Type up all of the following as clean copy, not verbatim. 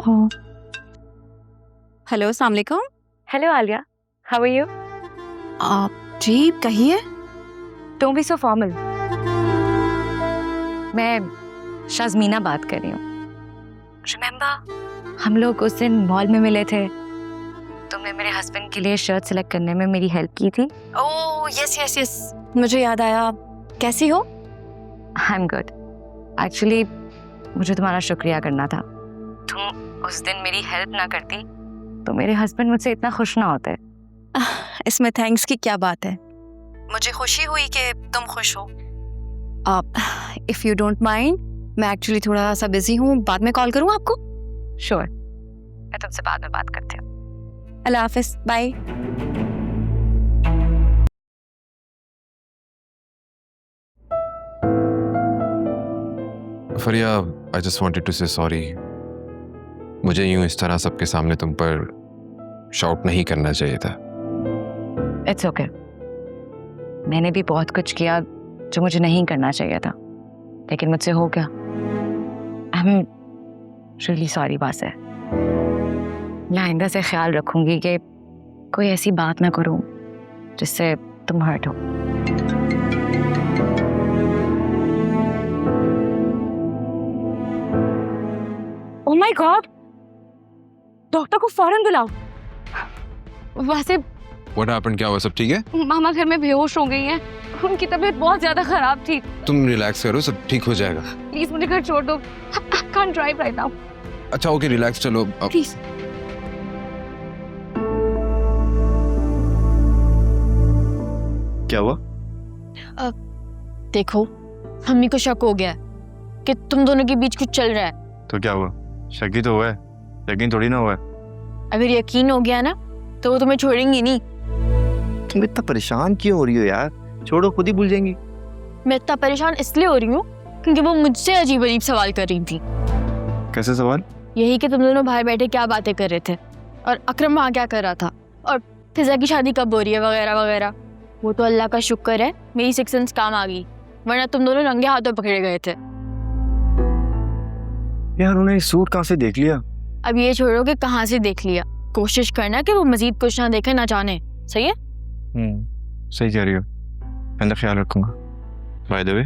हाँ। हेलो, अस्सलाम वालेकुम। Hello Aliya, how are you? आप जी कहिए। Don't be so formal. मैं शाज़मीना बात कर रही हूँ। रिमेंबर हम लोग उस दिन मॉल में मिले थे, तुमने मेरे हस्बैंड के लिए शर्ट सेलेक्ट करने में मेरी हेल्प की थी। ओह यस यस यस, मुझे याद आया। कैसी हो? I am good. एक्चुअली मुझे तुम्हारा शुक्रिया करना था। तुम उस दिन मेरी हेल्प ना करती तो मेरे हस्बैंड मुझसे इतना खुश ना होते। इसमें थैंक्स की क्या बात है? मुझे खुशी हुई कि तुम खुश हो। इफ यू डोंट माइंड, मैं एक्चुअली थोड़ा सा बिजी हूँ, बाद में कॉल करूँ आपको? श्योर, मैं तुमसे बाद में बात करती हूँ। अल्लाह हाफिज, bye. Fariya, I just wanted to say sorry. मुझे यूं इस तरह सबके सामने तुम पर शाउट नहीं करना चाहिए था। It's okay. मैंने भी बहुत कुछ किया जो मुझे नहीं करना चाहिए था, लेकिन मुझसे हो गया। आई एम रियली सॉरी बात है। मैं आइंदा से ख्याल रखूंगी कि कोई ऐसी बात ना करूं जिससे तुम हर्ट हो। ओह माय गॉड, डॉक्टर को फौरन बुलाओ। वैसे व्हाट हैपेंड? क्या हुआ? सब ठीक है? मामा घर में बेहोश हो गई हैं। उनकी तबीयत बहुत ज्यादा खराब थी। तुम रिलैक्स करो, सब ठीक हो जाएगा। प्लीज मुझे घर छोड़ दो। I can't drive right now. अच्छा ओके, रिलैक्स, चलो अब। प्लीज। क्या हुआ? देखो, मम्मी को शक हो गया है कि तुम दोनों के बीच कुछ चल रहा है। तो क्या हुआ? शक ही तो हुआ है, यकीन थोड़ी ना हुआ है। अगर यकीन हो गया ना तो वो तुम्हें छोड़ेंगी नहीं। तुम इतना परेशान क्यों हो रही हो यार? छोड़ो, खुद ही भूल जाएंगी। मैं इतना परेशान इसलिए हो रही हूँ क्योंकि वो मुझसे अजीब अजीब सवाल कर रही थी। कैसे सवाल? यही कि तुम दोनों बाहर बैठे क्या बातें कर रहे थे और अकरम वहाँ क्या कर रहा था और फिजा की शादी कब हो रही है वगैरह वगैरह। वो तो अल्लाह का शुक्र है मेरी सिक्स सेंस काम आ गई, वरना तुम दोनों रंगे हाथों पकड़े गए थे। यार उन्हें सूट कहाँ से देख लिया? अब ये छोड़ो कि कहाँ से देख लिया, कोशिश करना कि वो मजीद कुछ ना देखे ना जाने। सही है? सही कह रही हो। मैं ख्याल रखूंगा। By the way,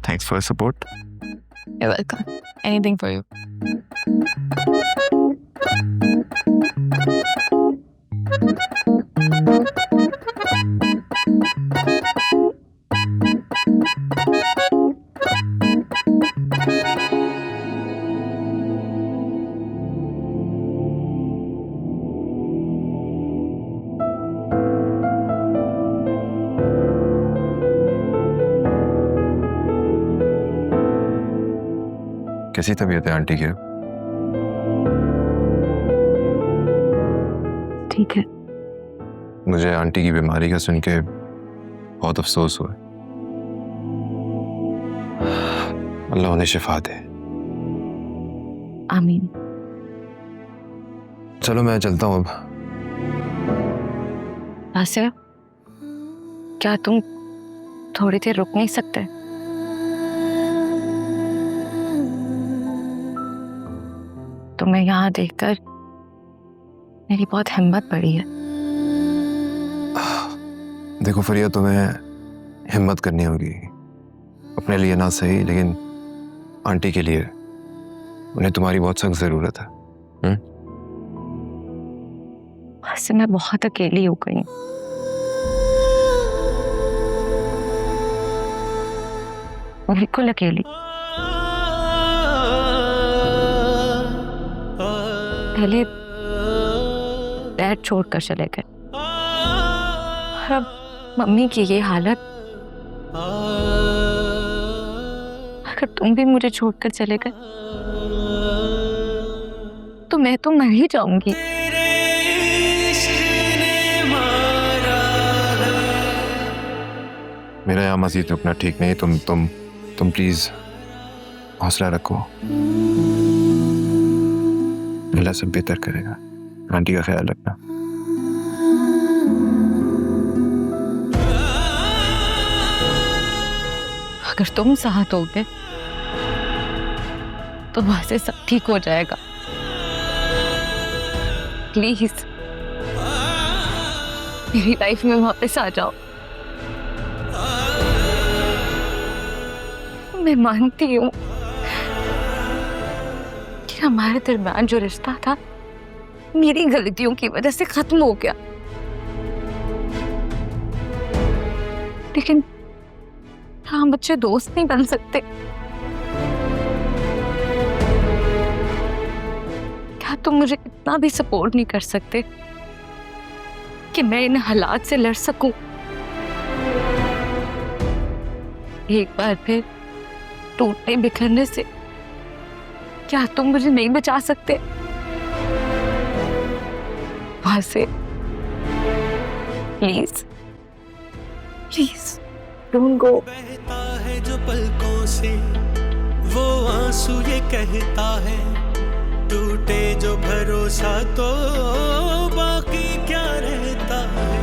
thanks for support. You're welcome. Anything for you. कैसी तबीयत है आंटी की? ठीक है। मुझे आंटी की बीमारी का सुन के बहुत अफसोस हुआ। अल्लाह उन्हें शिफा दे। आमीन। चलो मैं चलता हूँ अब। आसिया, क्या तुम थोड़ी देर रुक नहीं सकते? तुम्हें यहाँ देखकर मेरी बहुत हिम्मत बढ़ी है। देखो फरिया, तुम्हें हिम्मत करनी होगी, अपने लिए ना सही लेकिन आंटी के लिए। उन्हें तुम्हारी बहुत सख्त जरूरत है। वैसे मैं बहुत अकेली हो गई हूँ। बिल्कुल अकेली। पहले डैड छोड़कर चले गए और अब मम्मी की ये हालत। अगर तुम भी मुझे छोड़कर चले गए तो मैं तो मर ही जाऊंगी। मेरा यहाँ मजीद रुकना ठीक नहीं। तुम प्लीज हौसला रखो। अल्लाह सब बेहतर करेगा। आंटी का ख्याल रखना। अगर तुम साथ होगे तो वैसे सब ठीक हो जाएगा। प्लीज मेरी लाइफ में वापस आ जाओ। मैं मानती हूँ कि हमारे दरमियान जो रिश्ता था मेरी गलतियों की वजह से खत्म हो गया, लेकिन हम अच्छे दोस्त नहीं बन सकते। क्या तुम मुझे इतना भी सपोर्ट नहीं कर सकते कि मैं इन हालात से लड़ सकूं? एक बार फिर टूटने बिखरने से क्या तुम मुझे नहीं बचा सकते वहां से? Please please don't go. बहता है जो पलकों से वो आंसू ये कहता है, टूटे जो भरोसा तो बाकी क्या रहता है।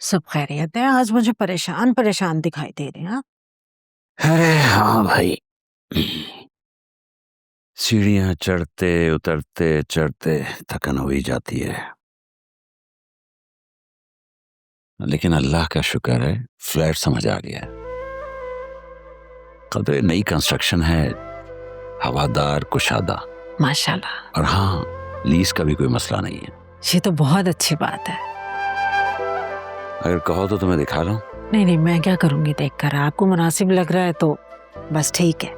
सब खैरियत है? आज मुझे परेशान परेशान दिखाई दे रहे हैं। हाँ? अरे हाँ भाई, सीढ़ियां चढ़ते उतरते चढ़ते थकन हो ही जाती है, लेकिन अल्लाह का शुक्र है फ्लैट समझ आ गया। कदरे नई कंस्ट्रक्शन है, हवादार कुशादा माशाल्लाह। और हाँ, लीज का भी कोई मसला नहीं है। ये तो बहुत अच्छी बात है। अगर कहो तो तुम्हें दिखा लूं। नहीं नहीं, मैं क्या करूंगी देखकर, आपको मुनासिब लग रहा है तो बस ठीक है।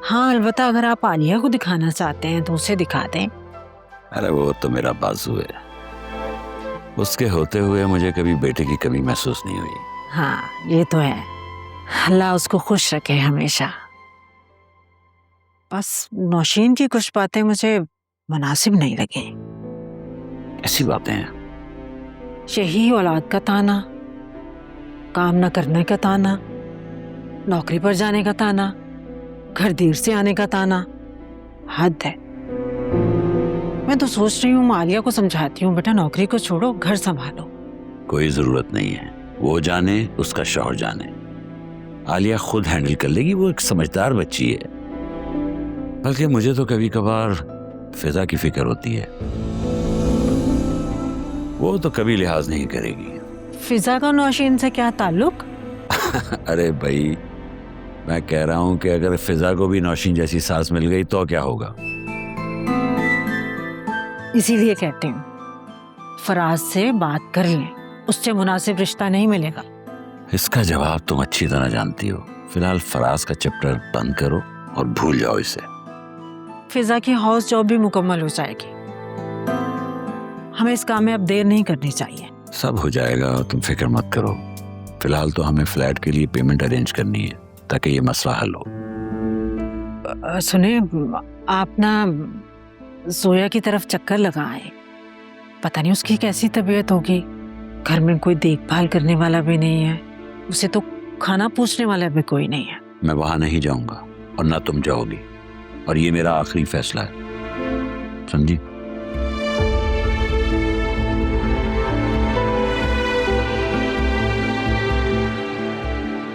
हाँ अलबत्ता अगर आप आलिया को दिखाना चाहते हैं तो उसे दिखा दें। अरे वो तो मेरा बाजू है, उसके होते हुए मुझे कभी बेटे की कमी महसूस नहीं हुई। हाँ ये तो है, अल्लाह उसको खुश रखे हमेशा। बस नौशीन की कुछ बातें मुझे मुनासिब नहीं लगी। ऐसी बातें हैं? यही औलाद का ताना, काम न करने का ताना, नौकरी पर जाने का ताना, घर देर से आने का ताना, हद है। मैं तो सोच रही हूँ आलिया को समझाती हूँ, बेटा नौकरी को छोड़ो, घर संभालो। कोई जरूरत नहीं है, वो जाने उसका शौहर जाने, आलिया खुद हैंडल कर लेगी। वो एक समझदार बच्ची है। बल्कि मुझे तो कभी कभार फिजा की फिक्र होती है, वो तो कभी लिहाज नहीं करेगी। फिजा का नौशीन से क्या ताल्लुक? अरे भाई, मैं कह रहा हूं कि अगर फिजा को भी नौशीन जैसी सास मिल गई तो क्या होगा। इसीलिए कहती हूँ फराज से बात कर लें, उससे मुनासिब रिश्ता नहीं मिलेगा। इसका जवाब तुम अच्छी तरह जानती हो। फिलहाल फराज का चैप्टर बंद करो और भूल जाओ इसे। फिजा की हाउस जॉब भी मुकम्मल हो जाएगी, हमें इस काम में अब देर नहीं करनी चाहिए। सब हो जाएगा, तुम फिक्र मत करो। फिलहाल तो हमें फ्लैट के लिए पेमेंट अरेंज करनी है ताकि ये मसला हल हो। सुने, आप ना जोया की तरफ चक्कर लगाएं, पता नहीं उसकी कैसी तबीयत होगी। घर में कोई देखभाल करने वाला भी नहीं है, उसे तो खाना पूछने वाला भी कोई नहीं है। मैं वहां नहीं जाऊंगा और ना तुम जाओगी, और ये मेरा आखिरी फैसला है, समझी?